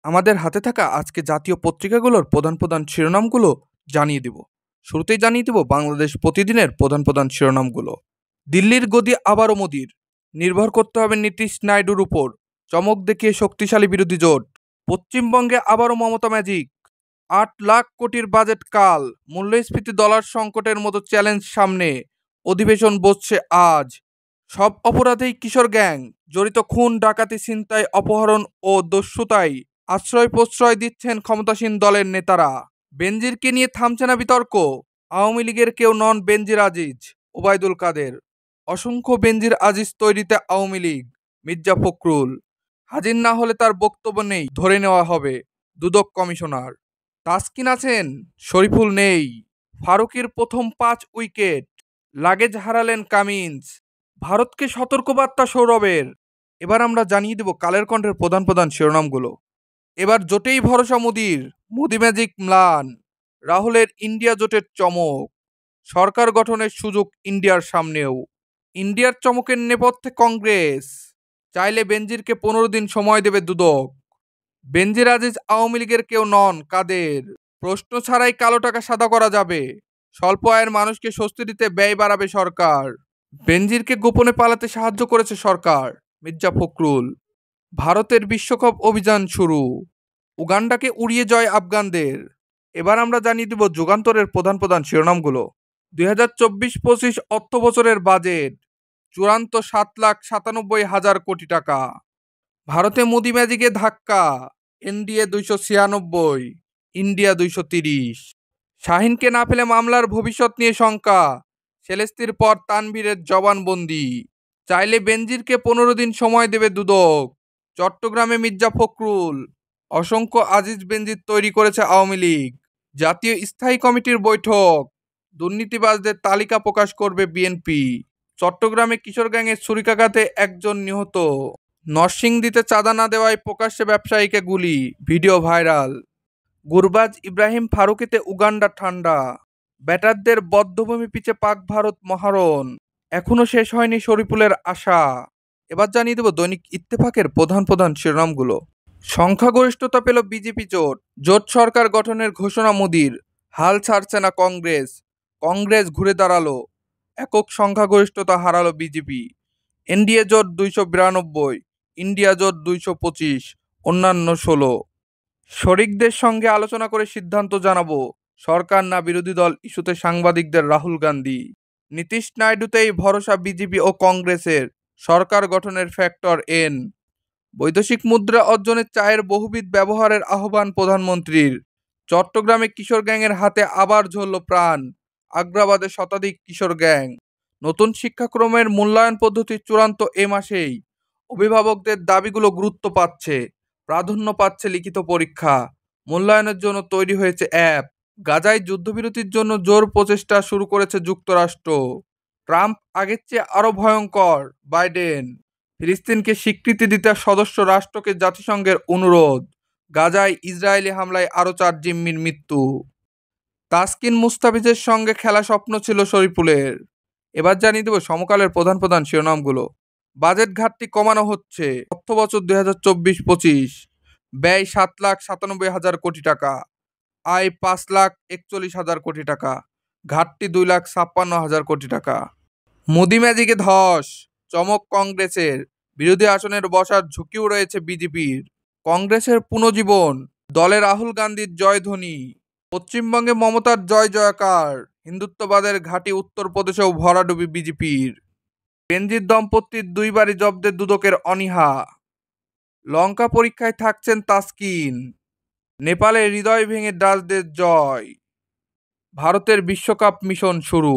আমাদের হাতে থাকা আজকে জাতীয় পত্রিকাগুলোর প্রধান প্রধান শিরোনামগুলো জানিয়ে দিব। শুরুতেই জানিয়ে দিব বাংলাদেশ প্রতিদিনের প্রধান প্রধান শিরোনামগুলো। দিল্লির গদি আবারও মোদির, নির্ভর করতে হবে নীতিশ নাইডুর উপর, চমক দেখিয়ে শক্তিশালী বিরোধী জোট। পশ্চিমবঙ্গে আবারও মমতা ম্যাজিক, ৮ লাখ কোটির বাজেট কাল, মূল্যস্ফীতি ডলার সংকটের মতো চ্যালেঞ্জ সামনে, অধিবেশন বসছে আজ। সব অপরাধেই কিশোর গ্যাং, জড়িত খুন ডাকাতি ছিনতাই অপহরণ ও দস্যুতায় আশ্রয় প্রশ্রয় দিচ্ছেন ক্ষমতাসীন দলের নেতারা। বেনজিরকে নিয়ে থামছে না বিতর্ক, আওয়ামী লীগের কেউ নন বেনজির আজিজ, ওবায়দুল কাদের। অসংখ্য বেনজির আজিজ তৈরিতে আওয়ামী লীগ, মির্জা ফখরুল। হাজির না হলে তার বক্তব্য নেই, ধরে নেওয়া হবে, দুদক কমিশনার। তাসকিন আছেন, শরীফুল নেই। ফারুকীর প্রথম 5 উইকেট, লাগেজ হারালেন কামিন্স। ভারতকে সতর্কবার্তা সৌরভের। এবার আমরা জানিয়ে দেব কালের কণ্ঠের প্রধান প্রধান শিরোনামগুলো। এবার জোটেই ভরসা মোদির, মোদি ম্যাজিক ম্লান। রাহুলের ইন্ডিয়া জোটের চমক, সরকার গঠনের সুযোগ ইন্ডিয়ার সামনেও। ইন্ডিয়ার চমকের নেপথ্যে কংগ্রেস, চাইলে বেনজিরকে 15 দিন সময় দেবে দুদক। বেনজির আজিজ আওয়ামী লীগের কেউ নন, কাদের? প্রশ্ন ছাড়াই কালো টাকা সাদা করা যাবে, স্বল্প আয়ের মানুষকে স্বস্তি দিতে ব্যয় বাড়াবে সরকার। বেনজিরকে গোপনে পালাতে সাহায্য করেছে সরকার, মির্জা ফখরুল। ভারতের বিশ্বকাপ অভিযান শুরু, উগান্ডাকে উড়িয়ে জয় আফগানদের। এবার আমরা জানিয়ে দিব যুগান্তরের প্রধান প্রধান শিরোনামগুলো। 2024-25 অর্থ বছরের বাজেট চূড়ান্ত 7,97,000 কোটি টাকা। ভারতে মোদি ম্যাজিকে ধাক্কা, এনডিএ 296, ইন্ডিয়া 230। শাহিনকে না পেলে মামলার ভবিষ্যৎ নিয়ে শঙ্কা, সেলেস্তির পর তানভীরের জবানবন্দি। চাইলে বেনজিরকে 15 দিন সময় দেবে দুদক। চট্টগ্রামে মির্জা ফখরুল, অসংখ্য আজিজ বেনজির তৈরি করেছে আওয়ামী লীগ। জাতীয় স্থায়ী কমিটির বৈঠক, দুর্নীতিবাজদের তালিকা প্রকাশ করবে বিএনপি। চট্টগ্রামে কিশোর গ্যাংয়ের ছুরিকাঘাতে 1 জন নিহত। নরসিংদীতে চাঁদা না দেওয়ায় প্রকাশ্যে ব্যবসায়ীকে গুলি, ভিডিও ভাইরাল। গুরবাজ ইব্রাহিম ফারুকিতে উগান্ডা ঠান্ডা, ব্যাটারদের বধ্যভূমি পিছে পাক ভারত মহারণ, এখনো শেষ হয়নি শরীফুলের আশা। এবার জানিয়ে দেব দৈনিক ইত্তেফাকের প্রধান প্রধান শিরোনামগুলো। সংখ্যাগরিষ্ঠতা পেল বিজেপি জোট, জোট সরকার গঠনের ঘোষণা মোদির, হাল ছাড়ছে না কংগ্রেস, কংগ্রেস ঘুরে দাঁড়ালো, একক সংখ্যাগরিষ্ঠতা হারালো বিজেপি। এনডিএ জোট 292, ইন্ডিয়া জোট 225, অন্যান্য 16। শরিকদের সঙ্গে আলোচনা করে সিদ্ধান্ত জানাবো, সরকার না বিরোধী দল ইস্যুতে সাংবাদিকদের রাহুল গান্ধী। নীতিশ নাইডুতেই ভরসা বিজেপি ও কংগ্রেসের, সরকার গঠনের ফ্যাক্টর এন। বৈদেশিক মুদ্রা অর্জনের চায়ের বহুবিধ ব্যবহারের আহ্বান প্রধানমন্ত্রীর। চট্টগ্রামে কিশোর গ্যাংয়ের হাতে আবার ঝরল প্রাণ, আগ্রাবাদে শতাধিক কিশোর গ্যাং। নতুন শিক্ষাক্রমের মূল্যায়ন পদ্ধতি চূড়ান্ত এ মাসেই, অভিভাবকদের দাবিগুলো গুরুত্ব পাচ্ছে, প্রাধান্য পাচ্ছে লিখিত পরীক্ষা। মূল্যায়নের জন্য তৈরি হয়েছে অ্যাপ। গাজায় যুদ্ধবিরতির জন্য জোর প্রচেষ্টা শুরু করেছে যুক্তরাষ্ট্র। ট্রাম্প আগের চেয়ে আরও ভয়ঙ্কর, বাইডেন। ফিলিস্তিনকে স্বীকৃতি দিতে সদস্য রাষ্ট্রকে জাতিসংঘের অনুরোধ। গাজায় ইসরায়েলি হামলায় আরও 4 জিম্মির মৃত্যু। তাসকিন মুস্তাফিজের সঙ্গে খেলা স্বপ্ন ছিল শরীফুলের। এবার জানিয়ে দেব সমকালের প্রধান প্রধান শিরোনামগুলো। বাজেট ঘাটতি কমানো হচ্ছে, অর্থ বছর 2024-25, ব্যয় 7,97,000 কোটি টাকা, আয় 5,41,000 কোটি টাকা, ঘাটতি 2,56,000 কোটি টাকা। মোদি ম্যাজিকে ধস, চমক কংগ্রেসের, বিরোধী আসনের বসার ঝুঁকিও রয়েছে বিজেপির। কংগ্রেসের পুনর্জীবন, দলে রাহুল গান্ধীর জয়ধ্বনি। পশ্চিমবঙ্গে মমতার জয় জয়কার, হিন্দুত্ববাদের ঘাঁটি উত্তরপ্রদেশেও ভরাডুবি বিজেপির। বেনজির দম্পতির 2 বাড়ি জব্দে দুদকের অনীহা। লঙ্কা পরীক্ষায় থাকছেন তাসকিন, নেপালে হৃদয় ভেঙে ডাচদের জয়। ভারতের বিশ্বকাপ মিশন শুরু।